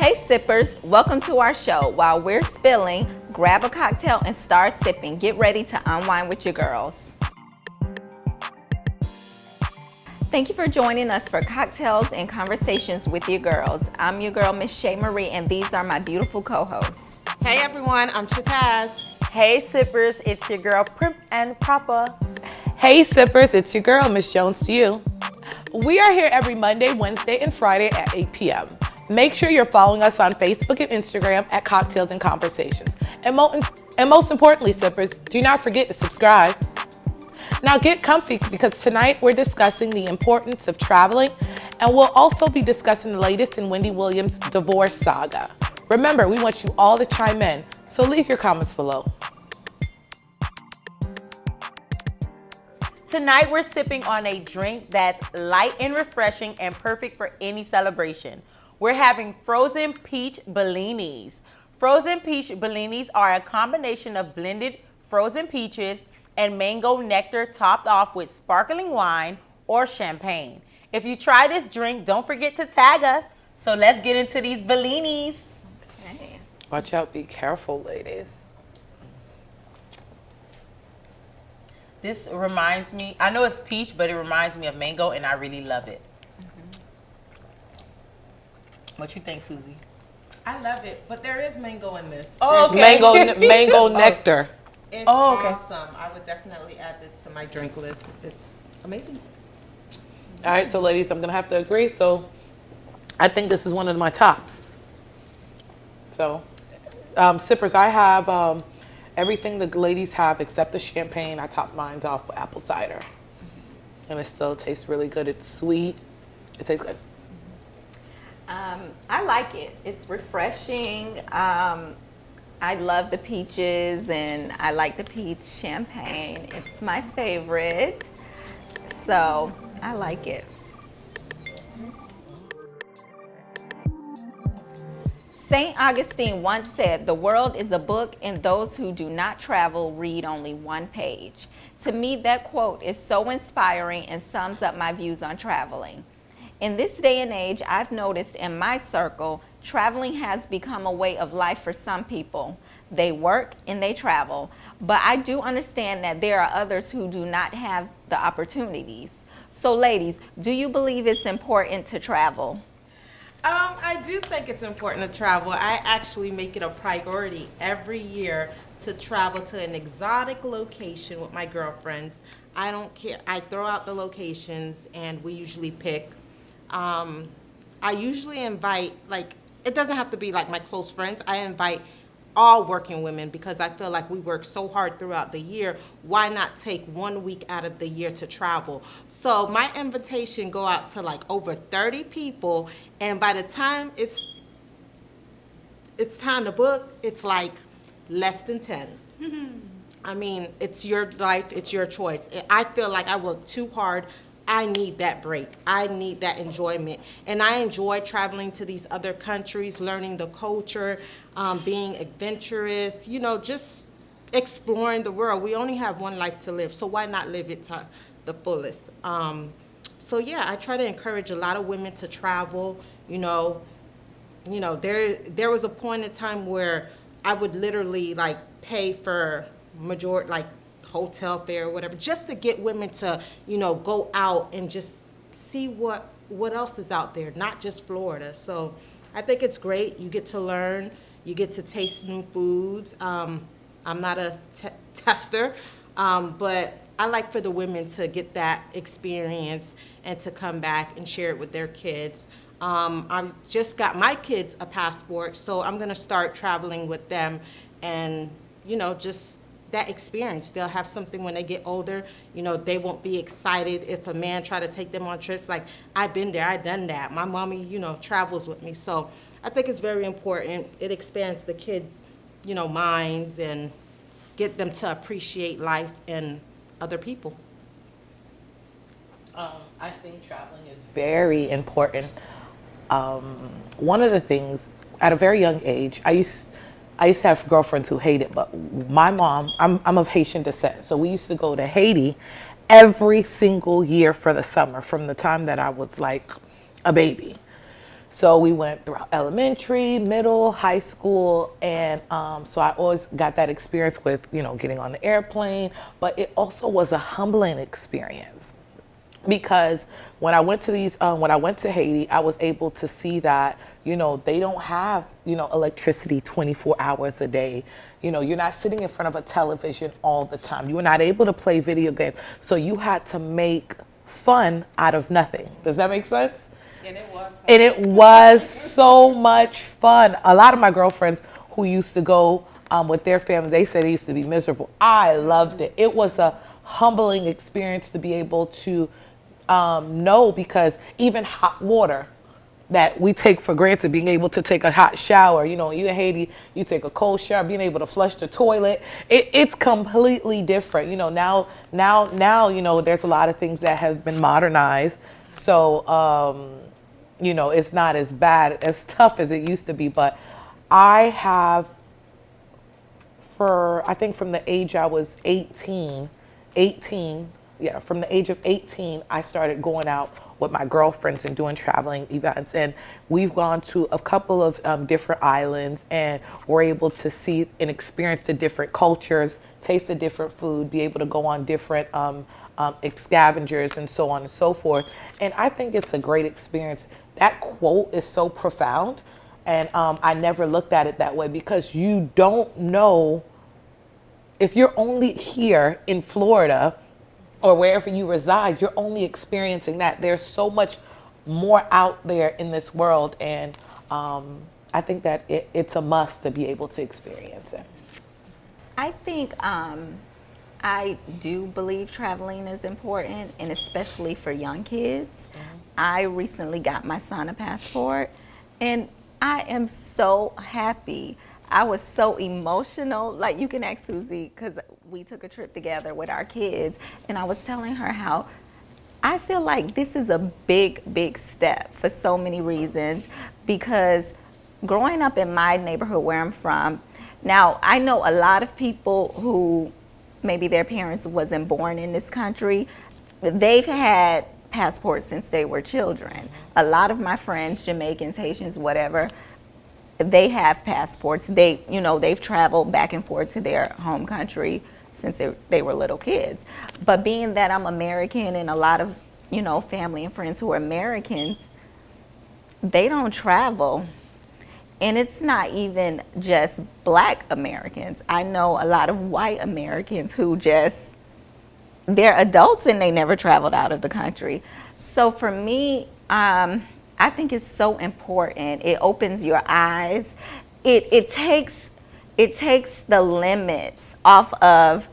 Hey sippers, welcome to our show. While we're spilling, grab a cocktail and start sipping. Get ready to unwind with your girls. Thank you for joining us for Cocktails and Conversations with your girls. I'm your girl, Miss Shay Marie, and these are my beautiful co-hosts. Hey everyone, I'm Shataz. Hey sippers, it's your girl Primp and Papa. Hey sippers, it's your girl, Miss Jones to you. We are here every Monday, Wednesday, and Friday at 8 p.m. Make sure you're following us on Facebook and Instagram at Cocktails and Conversations. And most importantly, sippers, do not forget to subscribe. Now get comfy because tonight we're discussing the importance of traveling, and we'll also be discussing the latest in Wendy Williams' divorce saga. Remember, we want you all to chime in, so leave your comments below. Tonight we're sipping on a drink that's light and refreshing and perfect for any celebration. We're having frozen peach Bellinis. Frozen peach Bellinis are a combination of blended frozen peaches and mango nectar topped off with sparkling wine or champagne. If you try this drink, don't forget to tag us. So let's get into these Bellinis. Okay. Watch out, be careful, ladies. This reminds me, I know it's peach, but it reminds me of mango, and I really love it. What you think, Susie? I love it, but there is mango in this. Oh, There's okay. mango nectar. It's okay. awesome. I would definitely add this to my drink list. It's amazing. All right, so ladies, I'm gonna have to agree. So I think this is one of my tops. So sippers, I have everything the ladies have except the champagne. I top mine off with apple cider. And it still tastes really good. It's sweet. It tastes good. I like it. It's refreshing. I love the peaches and I like the peach champagne. It's my favorite. So I like it. St. Augustine once said, "The world is a book and those who do not travel read only one page." To me, that quote is so inspiring and sums up my views on traveling. In this day and age, I've noticed in my circle, traveling has become a way of life for some people. They work and they travel, but I do understand that there are others who do not have the opportunities. So ladies, do you believe it's important to travel? I do think it's important to travel. I actually make it a priority every year to travel to an exotic location with my girlfriends. I don't care. I throw out the locations and we usually pick. I usually invite, like, it doesn't have to be like my close friends. I invite all working women because I feel like we work so hard throughout the year. Why not take 1 week out of the year to travel? So my invitation go out to like over 30 people, and by the time it's time to book, it's like less than 10. I mean, it's your life, it's your choice. I feel like I work too hard. I need that break. I need that enjoyment. And I enjoy traveling to these other countries, learning the culture, being adventurous, you know, just exploring the world. We only have one life to live, so why not live it to the fullest? So yeah, I try to encourage a lot of women to travel. You know, there was a point in time where I would literally like pay for majority, like hotel fare or whatever, just to get women to, you know, go out and just see what else is out there, not just Florida. So I think it's great. You get to learn, you get to taste new foods. I'm not a tester, but I like for the women to get that experience and to come back and share it with their kids. I've just got my kids a passport, so I'm gonna start traveling with them and, you know, just that experience. They'll have something when they get older. You know, they won't be excited if a man try to take them on trips. Like, I've been there, I've done that. My mommy, you know, travels with me. So I think it's very important. It expands the kids', you know, minds and get them to appreciate life and other people. I think traveling is very important. One of the things, at a very young age, I used to have girlfriends who hated, but my mom, I'm of Haitian descent, so we used to go to Haiti every single year for the summer from the time that I was like a baby. So we went throughout elementary, middle, high school, and so I always got that experience with, getting on the airplane, but it also was a humbling experience because when I went to Haiti, I was able to see that, they don't have, electricity 24 hours a day. You're not sitting in front of a television all the time. You were not able to play video games. So you had to make fun out of nothing. Does that make sense? And it was fun. And it was so much fun. A lot of my girlfriends who used to go with their family, they said it used to be miserable. I loved it. It was a humbling experience to be able to know, because even hot water that we take for granted, being able to take a hot shower, you in Haiti, you take a cold shower, being able to flush the toilet, it's completely different. Now, there's a lot of things that have been modernized. So, it's not as bad, as tough as it used to be. But I have, I think from the age I was 18, from the age of 18, I started going out with my girlfriends and doing traveling events. And we've gone to a couple of different islands, and we're able to see and experience the different cultures, taste the different food, be able to go on different scavengers and so on and so forth. And I think it's a great experience. That quote is so profound. And I never looked at it that way, because you don't know, if you're only here in Florida or wherever you reside, you're only experiencing that. There's so much more out there in this world. And I think that it's a must to be able to experience it. I think I do believe traveling is important, and especially for young kids. I recently got my son a passport, and I am so happy. I was so emotional. Like, you can ask Susie, because we took a trip together with our kids, and I was telling her how I feel like this is a big, big step for so many reasons, because growing up in my neighborhood where I'm from, now I know a lot of people who maybe their parents wasn't born in this country, they've had passports since they were children. A lot of my friends, Jamaicans, Haitians, whatever, they have passports. They've traveled back and forth to their home country since they were little kids. But being that I'm American, and a lot of, family and friends who are Americans, they don't travel. And it's not even just Black Americans. I know a lot of white Americans who they're adults and they never traveled out of the country. So for me, I think it's so important. It opens your eyes. It takes the limits off of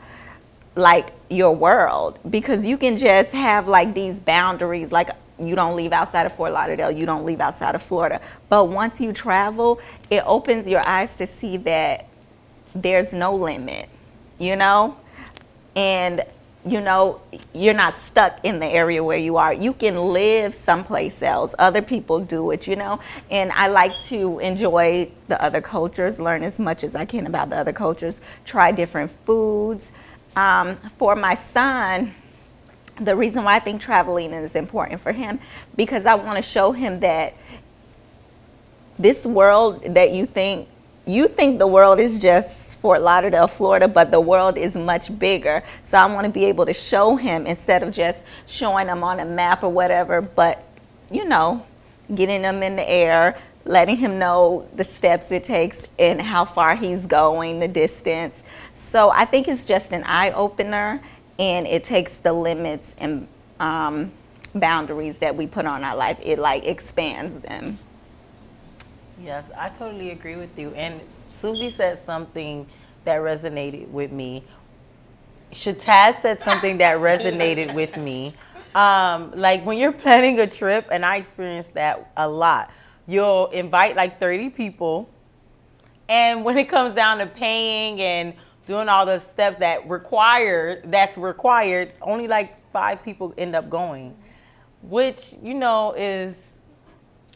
like your world, because you can just have like these boundaries, like you don't leave outside of Fort Lauderdale, you don't leave outside of Florida. But once you travel, it opens your eyes to see that there's no limit, and you're not stuck in the area where you are. You can live someplace else. Other people do it, and I like to enjoy the other cultures, learn as much as I can about the other cultures, try different foods. For my son, the reason why I think traveling is important for him, because I want to show him that this world that you think the world is just Fort Lauderdale, Florida, but the world is much bigger. So I want to be able to show him, instead of just showing him on a map or whatever, but, getting him in the air, letting him know the steps it takes and how far he's going, the distance. So I think it's just an eye-opener, and it takes the limits and boundaries that we put on our life. It expands them. Yes, I totally agree with you. And Susie said something that resonated with me. Shataz said something that resonated with me. Like when you're planning a trip, and I experienced that a lot, you'll invite like 30 people. And when it comes down to paying and doing all the steps that's required, only like 5 people end up going, which, is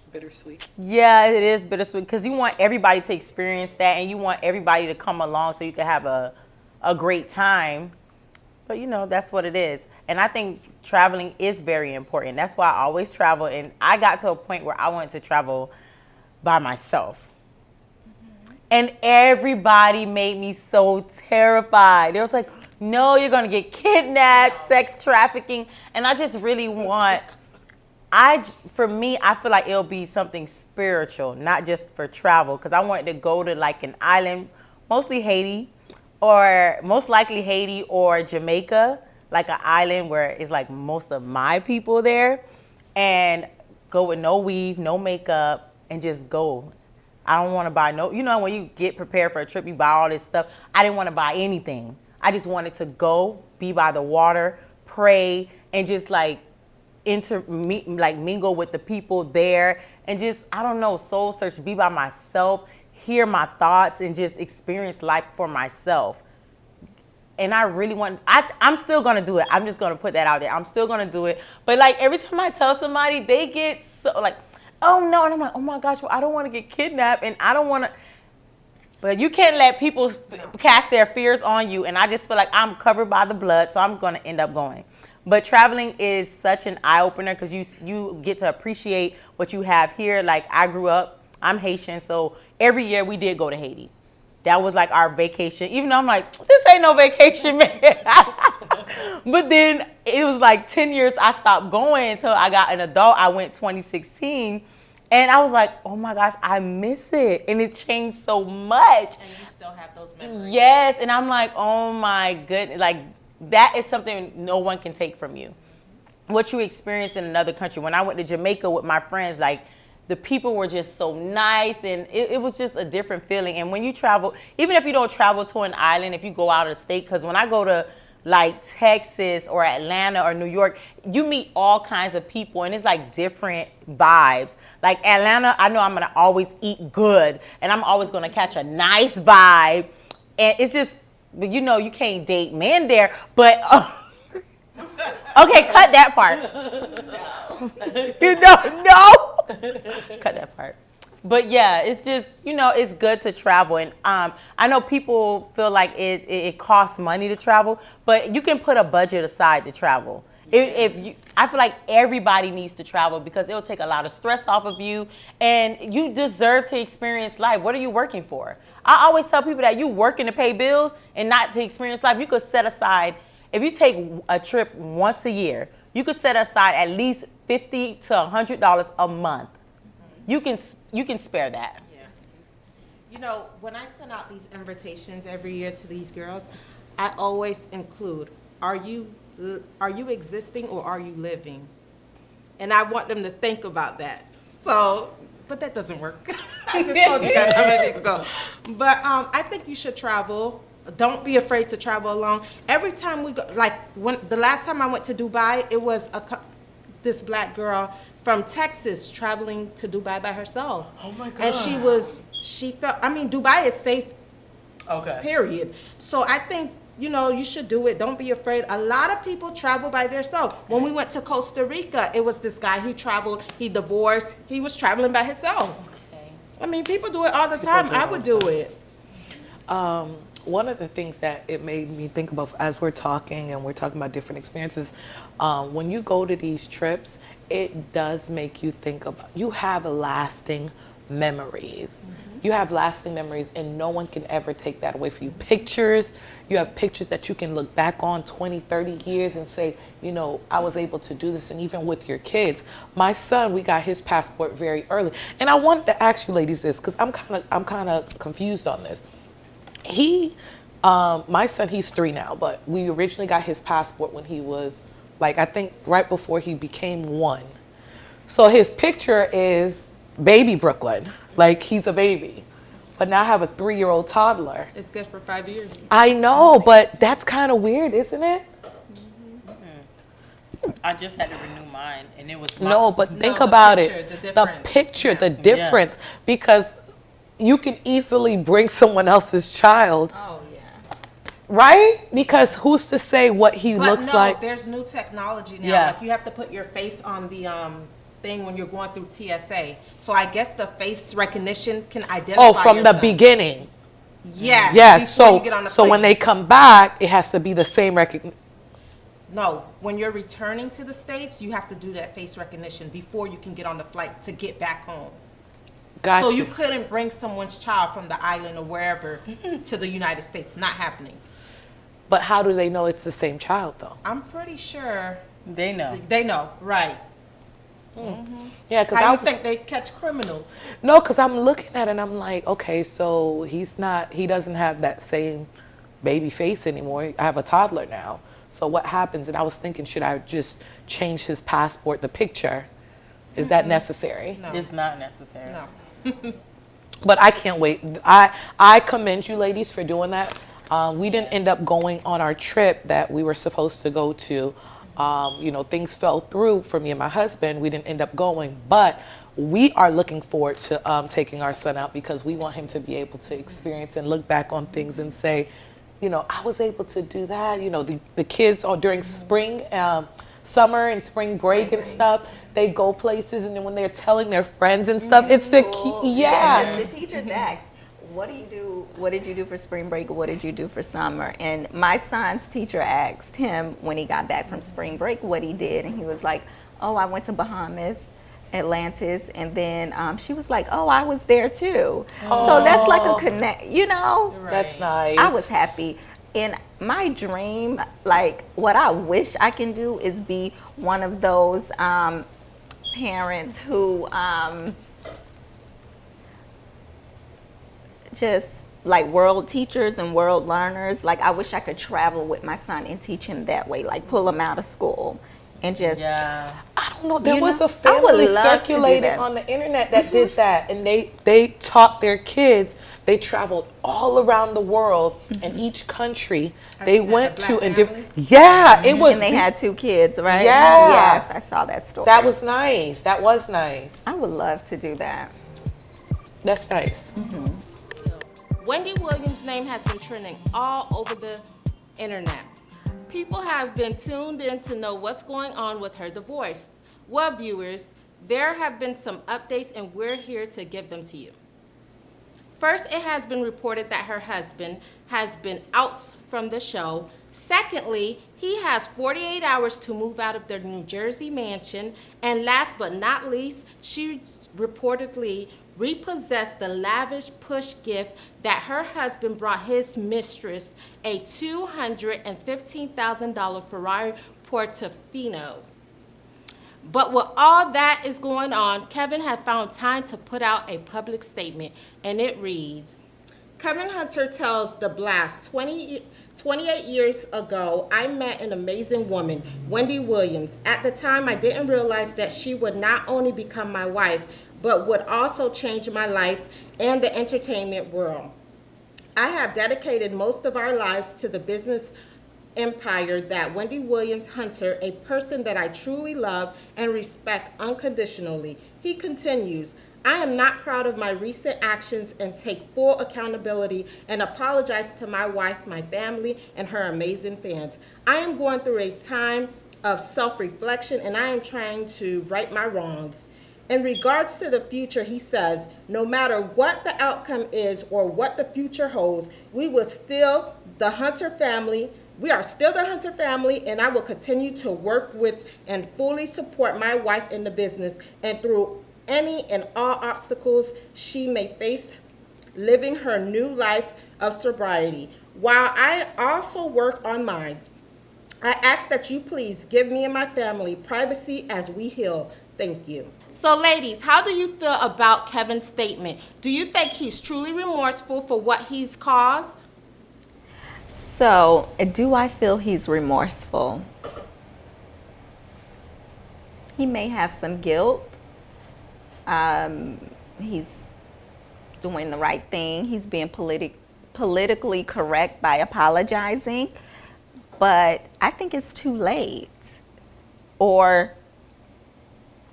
Bittersweet. Yeah, it is bittersweet, because you want everybody to experience that, and you want everybody to come along so you can have a great time. But that's what it is. And I think traveling is very important. That's why I always travel. And I got to a point where I wanted to travel by myself. And everybody made me so terrified. They was like, no, you're going to get kidnapped, sex trafficking. And I just really want, for me, I feel like it'll be something spiritual, not just for travel. Because I wanted to go to like an island, mostly Haiti, or most likely Haiti or Jamaica, like an island where it's like most of my people there, and go with no weave, no makeup, and just go. I don't want to buy no, you know, when you get prepared for a trip, you buy all this stuff. I didn't want to buy anything. I just wanted to go, be by the water, pray, and just like mingle with the people there, and just, I don't know, soul search, be by myself, hear my thoughts, and just experience life for myself. And I really want, I'm still going to do it. I'm just going to put that out there. I'm still going to do it. But like every time I tell somebody, they get so like, oh no. And I'm like, oh my gosh, well, I don't want to get kidnapped, and I don't want to. But you can't let people cast their fears on you. And I just feel like I'm covered by the blood, so I'm going to end up going. But traveling is such an eye-opener because you get to appreciate what you have here. Like I grew up, I'm Haitian, so every year we did go to Haiti. That was like our vacation, even though I'm like, this ain't no vacation, man. But then it was like 10 years I stopped going until I got an adult. I went 2016. And I was like, oh my gosh, I miss it. And it changed so much. And you still have those memories. Yes. And I'm like, oh my goodness. Like, that is something no one can take from you. What you experience in another country. When I went to Jamaica with my friends, like, the people were just so nice, and it was just a different feeling. And when you travel, even if you don't travel to an island, if you go out of the state, because when I go to like Texas or Atlanta or New York, you meet all kinds of people, and it's like different vibes. Like Atlanta, I know I'm gonna always eat good, and I'm always gonna catch a nice vibe. And it's just, but you know, you can't date men there, but okay, cut that part. You know, no. Cut that part. But yeah, it's just, you know, it's good to travel. And I know people feel like it costs money to travel, but you can put a budget aside to travel. I feel like everybody needs to travel because it'll take a lot of stress off of you, and you deserve to experience life. What are you working for? I always tell people that you working to pay bills and not to experience life. You could set aside, if you take a trip once a year, you could set aside at least $50 to $100 a month. You can spare that. Yeah. You know, when I send out these invitations every year to these girls, I always include, are you existing or are you living? And I want them to think about that. So, but that doesn't work. I just told you guys how many people go. But I think you should travel. Don't be afraid to travel alone. Every time we go, like when the last time I went to Dubai, it was this black girl from Texas traveling to Dubai by herself. Oh my God. And she felt, I mean, Dubai is safe, Okay. period. So I think, you know, you should do it. Don't be afraid. A lot of people travel by themselves. When we went to Costa Rica, it was this guy, he traveled, he divorced, he was traveling by himself. Okay. I mean, people do it all the time. I would do it. One of the things that it made me think about as we're talking and we're talking about different experiences, when you go to these trips, it does make you think about, you have lasting memories. Mm-hmm. You have lasting memories, and no one can ever take that away from you. Pictures, you have pictures that you can look back on 20, 30 years and say, you know, I was able to do this. And even with your kids, my son, we got his passport very early. And I wanted to ask you ladies this, because I'm kind of confused on this. My son, he's 3 now, but we originally got his passport when he was, like, I think right before he became 1. So his picture is baby Brooklyn, like he's a baby. But now I have a 3-year-old toddler. It's good for 5 years. I know, but that's kind of weird, isn't it? I just had to renew mine, and it was No, but think the about picture, it. the The difference. picture, the Yeah. difference, because you can easily bring someone else's child, Oh, yeah. right? Because who's to say what he But looks no, like? there's new technology now. Yeah. Like you have to put your face on the thing when you're going through TSA. So I guess the face recognition can identify Oh, from the yourself. beginning. Yes. Yes. before So you get on the so when plane. they come back, it has to be the same recognition. No, when you're returning to the States, you have to do that face recognition before you can get on the flight to get back home. Gotcha. So you couldn't bring someone's child from the island or wherever to the United States. Not happening. But how do they know it's the same child, though? I'm pretty sure They know. they know, right? Yeah, because How you think they catch criminals? No, because I'm looking at it and I'm like, okay, so he doesn't have that same baby face anymore. I have a toddler now. So what happens? And I was thinking, should I just change his passport, the picture? Is that necessary? No. It's not necessary. No. But I can't wait. I commend you ladies for doing that. We didn't end up going on our trip that we were supposed to go to. Things fell through for me and my husband. We didn't end up going, but we are looking forward to taking our son out because we want him to be able to experience and look back on things and say, I was able to do that. The kids during spring, summer and spring break and stuff, they go places and then when they're telling their friends and stuff, it's the key. Yeah. The teachers ask, what do you do? What did you do for spring break? Or what did you do for summer? And my son's teacher asked him when he got back from spring break what he did, and he was like, "Oh, I went to Bahamas, Atlantis," and then she was like, "Oh, I was there too." So that's like a connect, That's nice. I was happy. And my dream, like what I wish I can do, is be one of those parents who just like world teachers and world learners. Like I wish I could travel with my son and teach him that way, like pull him out of school and just Yeah. I don't know. There You was know, a I would family love to do circulating that. on the internet that did that, and they taught their kids. They traveled all around the world, and each country they seen that, went the to, Black and family? yeah, it was. and they had 2 kids, right? Yeah. Yes, I saw that story. That was nice. That was nice. I would love to do that. That's nice. Wendy Williams' name has been trending all over the internet. People have been tuned in to know what's going on with her divorce. Well, viewers, there have been some updates and we're here to give them to you. First, it has been reported that her husband has been out from the show. Secondly, he has 48 hours to move out of their New Jersey mansion. And last but not least, she reportedly repossessed the lavish push gift that her husband brought his mistress, a $215,000 Ferrari Portofino. But with all that is going on, Kevin has found time to put out a public statement, and it reads, Kevin Hunter tells The Blast, 28 years ago, I met an amazing woman, Wendy Williams. At the time, I didn't realize that she would not only become my wife, but would also change my life and the entertainment world. I have dedicated most of our lives to the business empire that Wendy Williams Hunter, a person that I truly love and respect unconditionally. He continues, I am not proud of my recent actions and take full accountability and apologize to my wife, my family, and her amazing fans. I am going through a time of self-reflection and I am trying to right my wrongs. In regards to the future, he says, no matter what the outcome is or what the future holds, we are still the Hunter family, and I will continue to work with and fully support my wife in the business and through any and all obstacles she may face living her new life of sobriety. While I also work on mine, I ask that you please give me and my family privacy as we heal. Thank you. So ladies, how do you feel about Kevin's statement? Do you think he's truly remorseful for what he's caused? So, do I feel he's remorseful? He may have some guilt. He's doing the right thing. He's being politically correct by apologizing. But I think it's too late. Or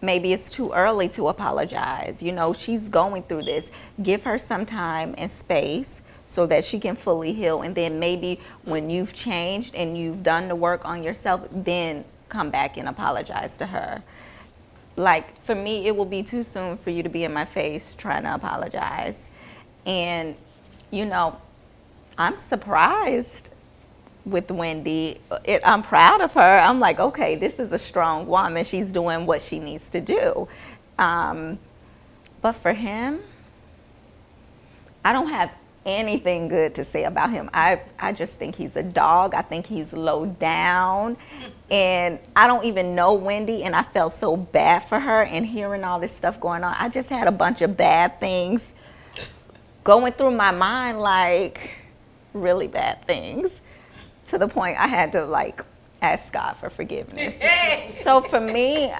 maybe it's too early to apologize. She's going through this. Give her some time and space so that she can fully heal. And then maybe when you've changed and you've done the work on yourself, then come back and apologize to her. Like, for me, it will be too soon for you to be in my face trying to apologize. And, I'm surprised with Wendy. I'm proud of her. I'm like, okay, this is a strong woman. She's doing what she needs to do. But for him, I don't have anything good to say about him. I just think he's a dog. I think he's low down. And I don't even know Wendy, and I felt so bad for her, and hearing all this stuff going on, I just had a bunch of bad things going through my mind, like really bad things, to the point I had to like ask God for forgiveness. So for me,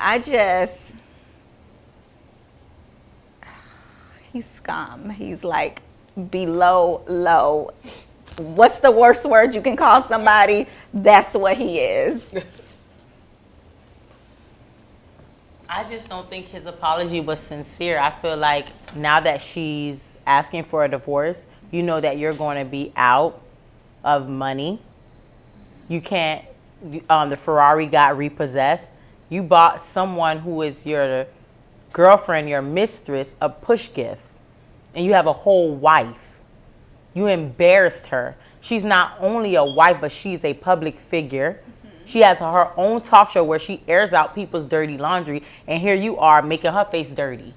he's scum. He's like below low. What's the worst word you can call somebody? That's what he is. I just don't think his apology was sincere. I feel like now that she's asking for a divorce, you know that you're going to be out of money. You can't, the Ferrari got repossessed. You bought someone who is your girlfriend, your mistress, a push gift. And you have a whole wife. You embarrassed her. She's not only a wife, but she's a public figure. She has her own talk show where she airs out people's dirty laundry, and here you are making her face dirty.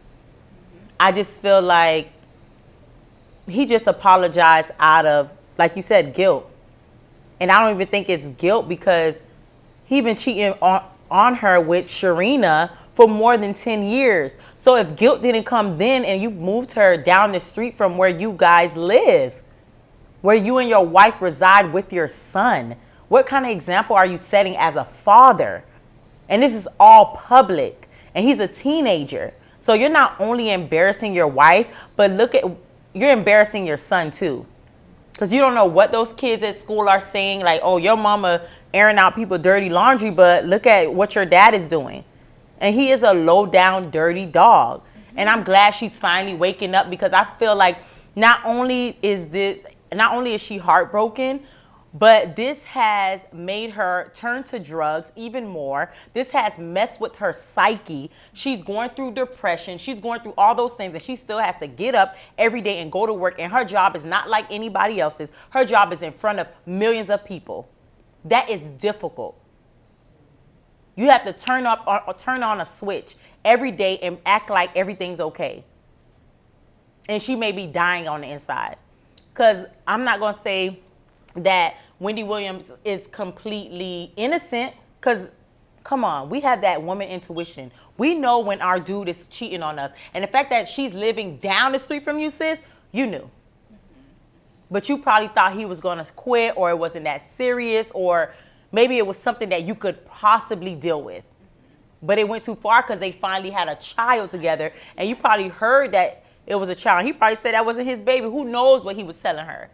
I just feel like he just apologized out of, like you said, guilt. And I don't even think it's guilt because he been cheating on her with Sharina for more than 10 years. So if guilt didn't come then and you moved her down the street from where you guys live, where you and your wife reside with your son, what kind of example are you setting as a father? And this is all public, and he's a teenager. So you're not only embarrassing your wife, but you're embarrassing your son too. Because you don't know what those kids at school are saying, like, oh, your mama airing out people dirty laundry, but look at what your dad is doing. And he is a low down, dirty dog. And I'm glad she's finally waking up, because I feel like not only is she heartbroken, but this has made her turn to drugs even more. This has messed with her psyche. She's going through depression. She's going through all those things, and she still has to get up every day and go to work. And her job is not like anybody else's. Her job is in front of millions of people. That is difficult. You have to turn on a switch every day and act like everything's okay. And she may be dying on the inside. Because I'm not going to say that Wendy Williams is completely innocent, because come on, we have that woman intuition. We know when our dude is cheating on us. And the fact that she's living down the street from you, sis, you knew. But you probably thought he was going to quit, or it wasn't that serious, or maybe it was something that you could possibly deal with. But it went too far because they finally had a child together, and you probably heard that it was a child. He probably said that wasn't his baby. Who knows what he was telling her?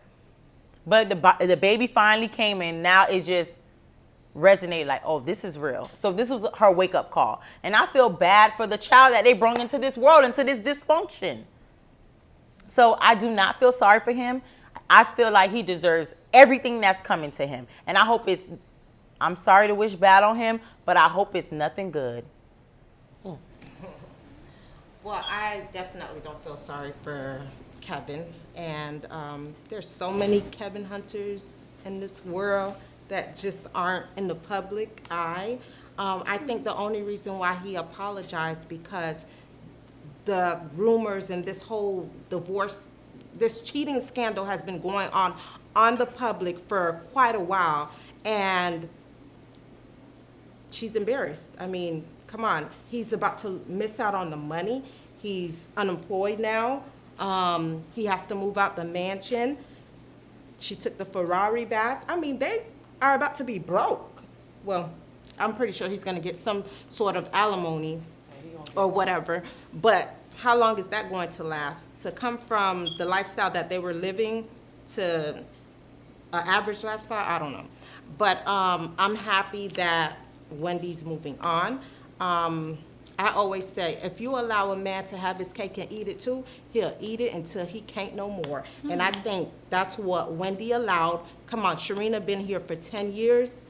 But the baby finally came, and now it just resonated like, oh, this is real. So this was her wake-up call. And I feel bad for the child that they brought into this world, into this dysfunction. So I do not feel sorry for him. I feel like he deserves everything that's coming to him. And I hope I'm sorry to wish bad on him, but I hope it's nothing good. Well, I definitely don't feel sorry for Kevin. And there's so many Kevin Hunters in this world that just aren't in the public eye. I think the only reason why he apologized because the rumors and this whole divorce, this cheating scandal has been going on the public for quite a while. And she's embarrassed. I mean, come on. He's about to miss out on the money. He's unemployed now. He has to move out the mansion. She took the Ferrari back. I mean, they are about to be broke. Well, I'm pretty sure he's going to get some sort of alimony or whatever. But how long is that going to last? To come from the lifestyle that they were living to an average lifestyle, I don't know. But I'm happy that Wendy's moving on. I always say, if you allow a man to have his cake and eat it too, he'll eat it until he can't no more. And I think that's what Wendy allowed. Come on, Sharina been here for 10 years.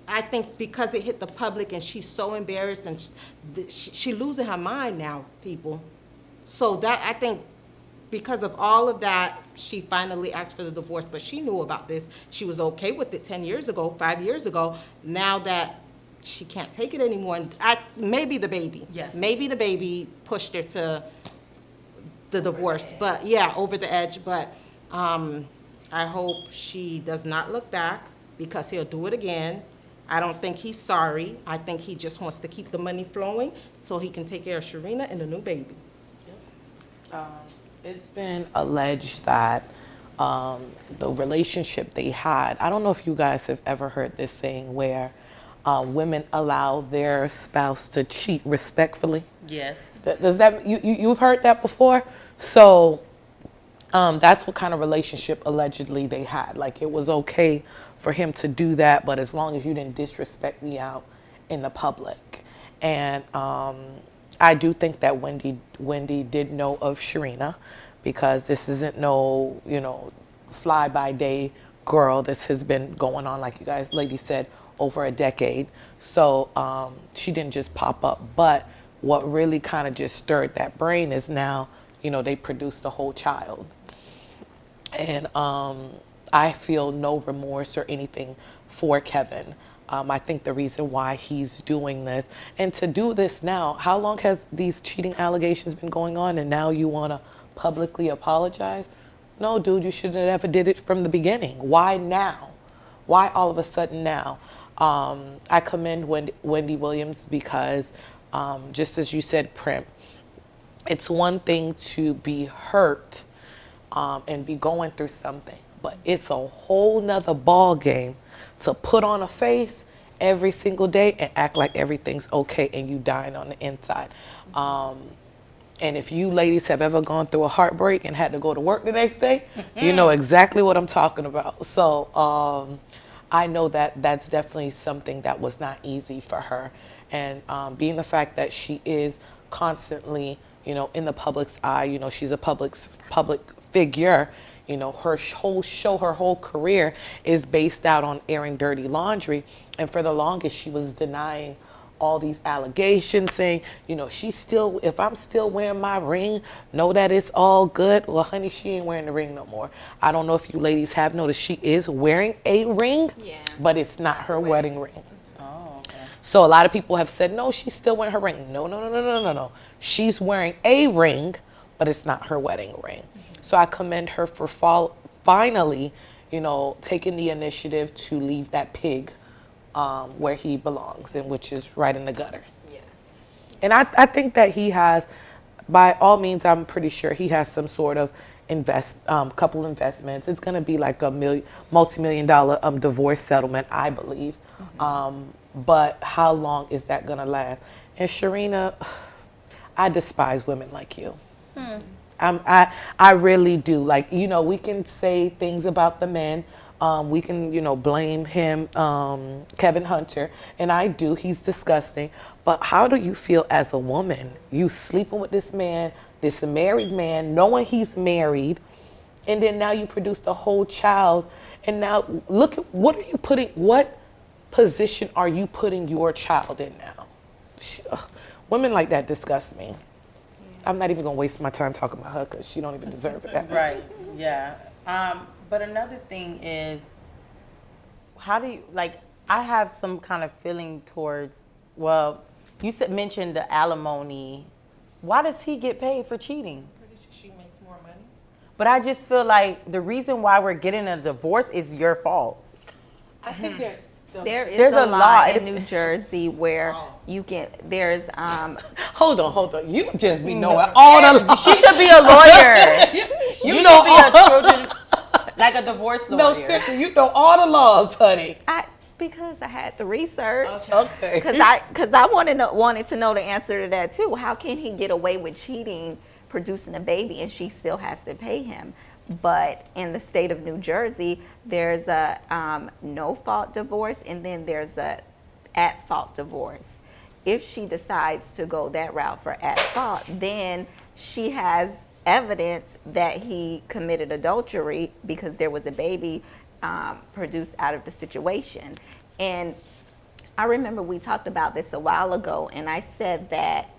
I think because it hit the public and she's so embarrassed and she losing her mind now, people. So that, I think because of all of that, she finally asked for the divorce, but she knew about this. She was okay with it 10 years ago, 5 years ago. Now that she can't take it anymore, and maybe the baby. Yeah. Maybe the baby pushed her to the divorce, but yeah, over the edge. But I hope she does not look back, because he'll do it again. I don't think he's sorry. I think he just wants to keep the money flowing so he can take care of Sharina and the new baby. It's been alleged that the relationship they had, I don't know if you guys have ever heard this saying where women allow their spouse to cheat respectfully. Yes. Does that, you've heard that before? So that's what kind of relationship allegedly they had. Like, it was okay for him to do that, but as long as you didn't disrespect me out in the public. And I do think that Wendy did know of Sharina, because this isn't no, fly by day girl. This has been going on, like you guys, ladies said, over a decade. So she didn't just pop up. But what really kind of just stirred that brain is now, they produced a whole child. And I feel no remorse or anything for Kevin. I think the reason why he's doing this, and to do this now, how long has these cheating allegations been going on, and now you want to publicly apologize? No, dude, you should have ever did it from the beginning. Why now? Why all of a sudden now? I commend Wendy Williams, because just as you said, Prim, it's one thing to be hurt and be going through something, but it's a whole nother ball game to put on a face every single day and act like everything's okay and you dying on the inside. And if you ladies have ever gone through a heartbreak and had to go to work the next day, you know exactly what I'm talking about. So I know that that's definitely something that was not easy for her. And being the fact that she is constantly, in the public's eye, she's a public figure, her whole show, her whole career is based out on airing dirty laundry. And for the longest, she was denying all these allegations, saying, if I'm still wearing my ring, know that it's all good. Well, honey, she ain't wearing the ring no more. I don't know if you ladies have noticed, she is wearing a ring, but it's not her wedding ring. Oh, okay. So a lot of people have said, no, she's still wearing her ring. No. She's wearing a ring, but it's not her wedding ring. So I commend her for finally, taking the initiative to leave that pig where he belongs, and which is right in the gutter. Yes. And I think that he has, by all means, I'm pretty sure he has some sort of couple investments. It's going to be like a multi-million-dollar divorce settlement, I believe. But how long is that going to last? And Sharina, I despise women like you. I really do. Like, we can say things about the men. We can, blame him, Kevin Hunter, and I do. He's disgusting. But how do you feel as a woman? You sleeping with this man, this married man, knowing he's married, and then now you produced a whole child, and now look at what position are you putting your child in now? Women like that disgust me. I'm not even gonna waste my time talking about her because she don't even deserve it. Right. Yeah. But another thing is, how do you, I have some kind of feeling towards, well, you mentioned the alimony. Why does he get paid for cheating? She makes more money. But I just feel like the reason why we're getting a divorce is your fault. I think There's a law in New Jersey where you can, Hold on. You just be knowing all the. She should be a lawyer. You should be a children, like a divorce lawyer. No, seriously, you know all the laws, honey. because I had the research. Okay. Because I wanted to know the answer to that too. How can he get away with cheating, producing a baby, and she still has to pay him? But in the state of New Jersey, there's a no-fault divorce, and then there's a at-fault divorce. If she decides to go that route for at-fault, then she has evidence that he committed adultery because there was a baby produced out of the situation. And I remember we talked about this a while ago, and I said that,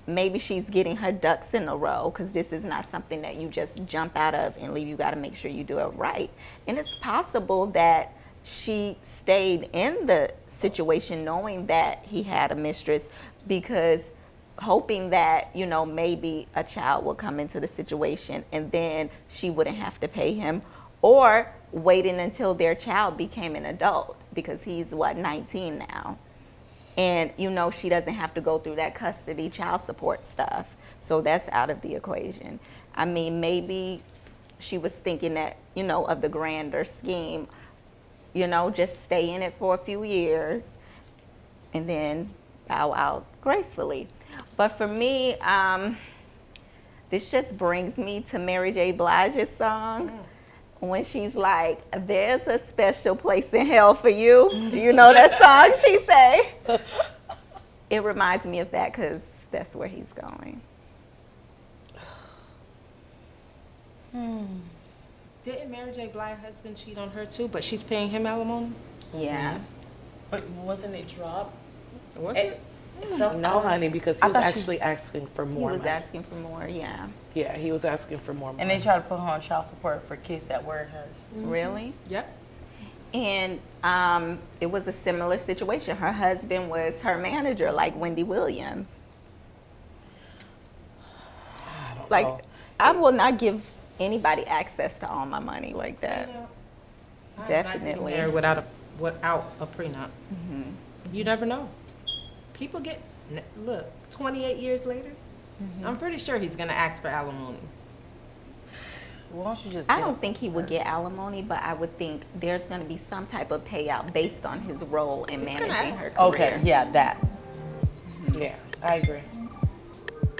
maybe she's getting her ducks in a row, because this is not something that you just jump out of and leave. You got to make sure you do it right. And it's possible that she stayed in the situation knowing that he had a mistress, because hoping that, you know, maybe a child will come into the situation and then she wouldn't have to pay him, or waiting until their child became an adult, because he's 19 now. And, you know, she doesn't have to go through that custody child support stuff. So that's out of the equation. I mean, maybe she was thinking that, you know, of the grander scheme, you know, just stay in it for a few years and then bow out gracefully. But for me, this just brings me to Mary J. Blige's song. When she's like, there's a special place in hell for you. You know that song she say? It reminds me of that, because that's where he's going. Didn't Mary J. Blige's husband cheat on her too, but she's paying him alimony? Yeah. But wasn't it dropped? Was it? So, No, honey, because he I was thought she- actually asking for He more was money. asking for more, yeah. Yeah, he was asking for more money. And they tried to put her on child support for kids that weren't hers. Really? Yep. And it was a similar situation. Her husband was her manager, like Wendy Williams. I don't Like, know. I will not give anybody access to all my money like that. I'm not Definitely. getting married without a prenup. You never know. People get, look, 28 years later, I'm pretty sure he's going to ask for alimony. Why don't you just I get don't think he would get alimony, but I would think there's going to be some type of payout based on his role in He's gonna managing her ask. career. Okay, yeah, that. Yeah, I agree.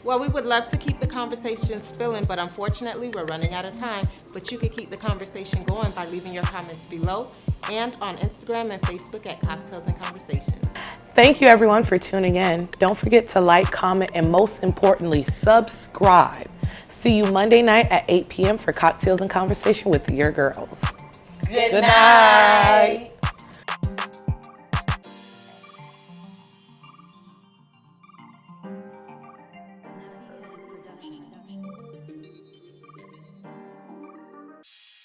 Well, we would love to keep the conversation spilling, but unfortunately, we're running out of time. But you can keep the conversation going by leaving your comments below and on Instagram and Facebook at Cocktails and Conversations. Thank you, everyone, for tuning in. Don't forget to like, comment, and most importantly, subscribe. See you Monday night at 8 p.m. for Cocktails and Conversation with your girls. Good night.